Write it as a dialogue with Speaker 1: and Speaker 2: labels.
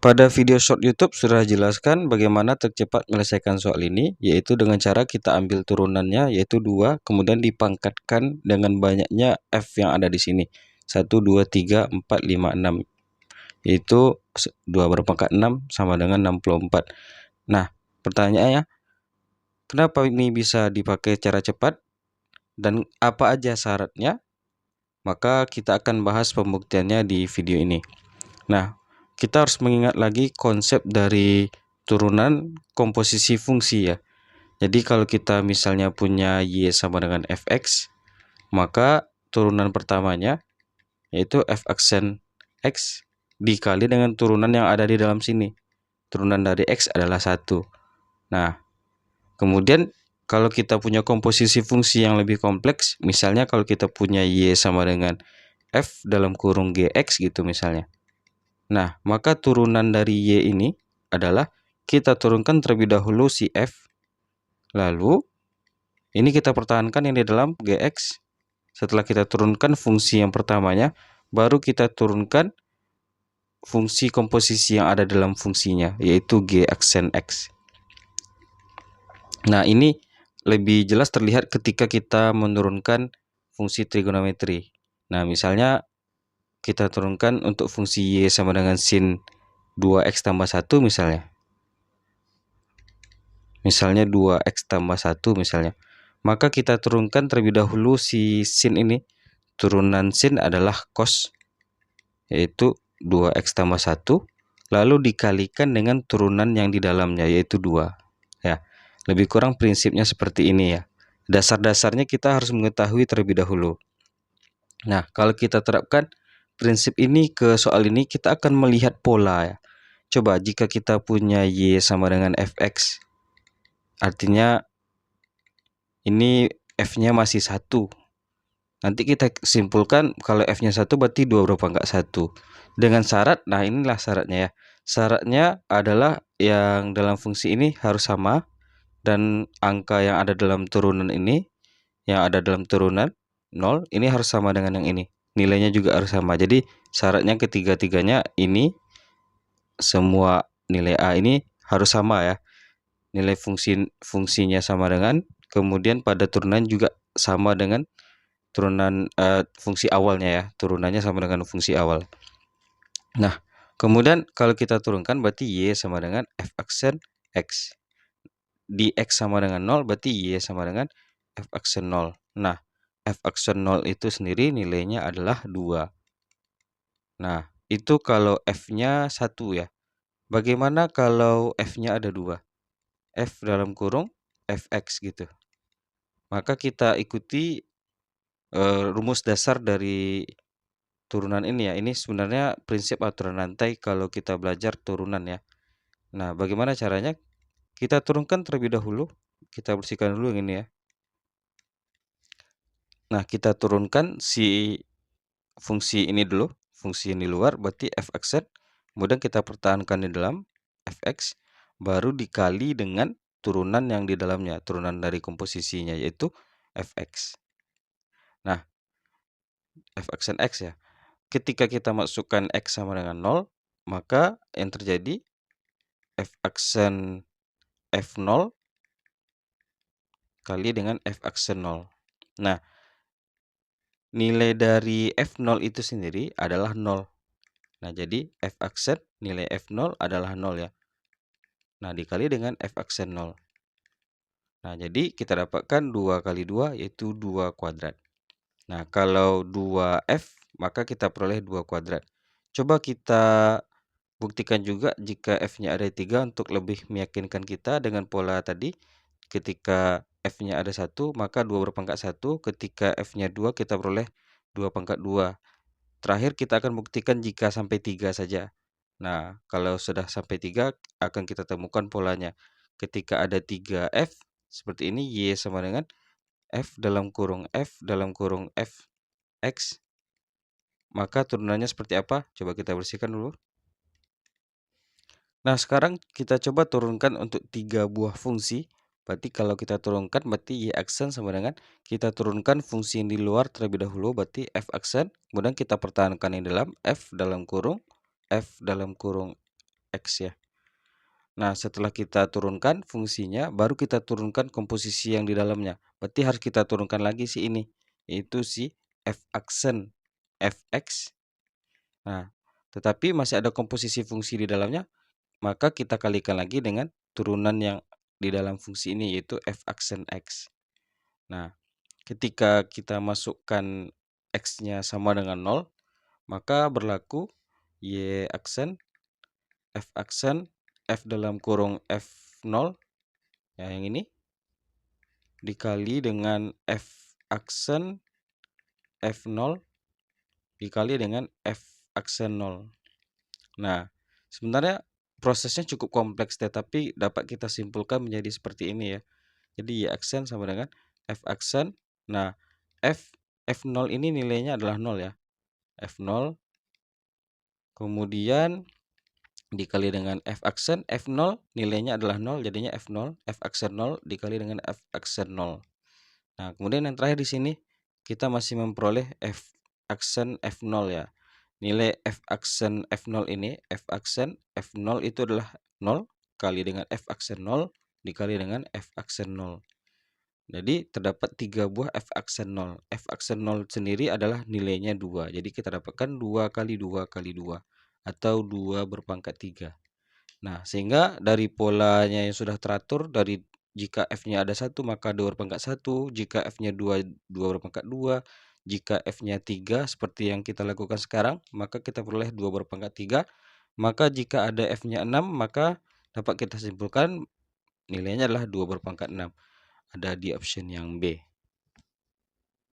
Speaker 1: Pada video short YouTube sudah jelaskan bagaimana tercepat menyelesaikan soal ini, yaitu dengan cara kita ambil turunannya, yaitu 2, kemudian dipangkatkan dengan banyaknya F yang ada di sini. 1, 2, 3, 4, 5, 6. Yaitu 2 berpangkat 6 sama dengan 64. Nah, pertanyaannya, kenapa ini bisa dipakai cara cepat? Dan apa aja syaratnya? Maka kita akan bahas pembuktiannya di video ini. Nah, kita harus mengingat lagi konsep dari turunan komposisi fungsi ya. Jadi kalau kita misalnya punya Y sama dengan Fx, maka turunan pertamanya yaitu F aksen X dikali dengan turunan yang ada di dalam sini. Turunan dari X adalah 1. Nah, kemudian kalau kita punya komposisi fungsi yang lebih kompleks, misalnya kalau kita punya Y sama dengan F dalam kurung Gx gitu misalnya. Nah, maka turunan dari Y ini adalah kita turunkan terlebih dahulu si F. Lalu, ini kita pertahankan yang di dalam Gx. Setelah kita turunkan fungsi yang pertamanya, baru kita turunkan fungsi komposisi yang ada dalam fungsinya, yaitu G aksen X. Nah, ini lebih jelas terlihat ketika kita menurunkan fungsi trigonometri. Nah, misalnya kita turunkan untuk fungsi Y sama dengan sin 2x tambah 1 misalnya. Misalnya 2x tambah 1 misalnya. Maka kita turunkan terlebih dahulu si sin ini. Turunan sin adalah cos, yaitu 2x tambah 1. Lalu dikalikan dengan turunan yang di dalamnya, yaitu 2. Ya, lebih kurang prinsipnya seperti ini ya. Dasar-dasarnya kita harus mengetahui terlebih dahulu. Nah, kalau kita terapkan prinsip ini ke soal ini, kita akan melihat pola ya. Coba jika kita punya Y sama dengan Fx, artinya ini F-nya masih 1. Nanti kita simpulkan kalau F-nya 1 berarti 2 berpangkat 1. Dengan syarat, nah inilah syaratnya ya. Syaratnya adalah yang dalam fungsi ini harus sama. Dan angka yang ada dalam turunan ini, yang ada dalam turunan 0, ini harus sama dengan yang ini. Nilainya juga harus sama. Jadi syaratnya ketiga-tiganya ini, semua nilai A ini harus sama ya. Nilai fungsinya sama dengan, kemudian pada turunan juga sama dengan turunan fungsi awalnya ya. Turunannya sama dengan fungsi awal. Nah, kemudian kalau kita turunkan berarti Y sama dengan F aksen X. Di X sama dengan 0 berarti Y sama dengan F aksen 0. Nah, F aksen 0 itu sendiri nilainya adalah 2. Nah, itu kalau F-nya 1 ya. Bagaimana kalau F-nya ada 2? F dalam kurung Fx gitu. Maka kita ikuti rumus dasar dari turunan ini ya. Ini sebenarnya prinsip aturan rantai kalau kita belajar turunan ya. Nah, bagaimana caranya? Kita turunkan terlebih dahulu. Kita bersihkan dulu yang ini ya. Nah, kita turunkan si fungsi ini dulu. Fungsi yang di luar berarti f aksen. Kemudian kita pertahankan di dalam fx. Baru dikali dengan turunan yang di dalamnya. Turunan dari komposisinya yaitu fx. Nah, f aksen x ya. Ketika kita masukkan x sama dengan 0, maka yang terjadi f aksen f0 kali dengan f aksen 0. Nah, nilai dari f0 itu sendiri adalah 0. Nah, jadi f aksen nilai f0 adalah 0 ya. Nah, dikali dengan f aksen 0. Nah, jadi kita dapatkan 2 kali 2 yaitu 2 kuadrat. Nah, kalau 2f maka kita peroleh 2 kuadrat. Coba kita buktikan juga jika f-nya ada 3 untuk lebih meyakinkan kita dengan pola tadi. Ketika f-nya ada 1 maka 2 berpangkat 1. Ketika f-nya 2 kita peroleh 2 pangkat 2. Terakhir kita akan buktikan jika sampai 3 saja. Nah, kalau sudah sampai 3 akan kita temukan polanya. Ketika ada 3f seperti ini, Y sama dengan F dalam kurung Fx. Maka turunannya seperti apa? Coba kita bersihkan dulu. Nah, sekarang kita coba turunkan untuk 3 buah fungsi. Berarti kalau kita turunkan berarti Y aksen sama dengan kita turunkan fungsi yang di luar terlebih dahulu berarti F aksen. Kemudian kita pertahankan yang dalam F dalam kurung X ya. Nah, setelah kita turunkan fungsinya, baru kita turunkan komposisi yang di dalamnya. Berarti harus kita turunkan lagi si ini, yaitu si f aksen fx. Nah, tetapi masih ada komposisi fungsi di dalamnya, maka kita kalikan lagi dengan turunan yang di dalam fungsi ini, yaitu f aksen x. Nah, ketika kita masukkan x-nya sama dengan 0, maka berlaku y aksen f aksen f dalam kurung f0 ya, yang ini dikali dengan f aksen f0 dikali dengan f aksen 0. Nah, sebenarnya prosesnya cukup kompleks, tetapi dapat kita simpulkan menjadi seperti ini ya. Jadi y aksen sama dengan f aksen. Nah, f0 ini nilainya adalah 0 ya. f0 kemudian dikali dengan f aksen f0 nilainya adalah 0, jadinya f0 f aksen 0 dikali dengan f aksen 0. Nah, kemudian yang terakhir di sini kita masih memperoleh f aksen f0 ya. Nilai f aksen f0 ini, f aksen f0 itu adalah 0 kali dengan f aksen 0 dikali dengan f aksen 0. Jadi terdapat 3 buah f aksen 0. F aksen 0 sendiri adalah nilainya 2. Jadi kita dapatkan 2 kali 2 kali 2 atau 2 berpangkat 3. Nah, sehingga dari polanya yang sudah teratur, dari jika f-nya ada 1 maka 2 berpangkat 1, jika f-nya 2, 2 berpangkat 2, jika f-nya 3 seperti yang kita lakukan sekarang, maka kita peroleh 2 berpangkat 3. Maka jika ada f-nya 6, maka dapat kita simpulkan nilainya adalah 2 berpangkat 6. Ada di option yang B.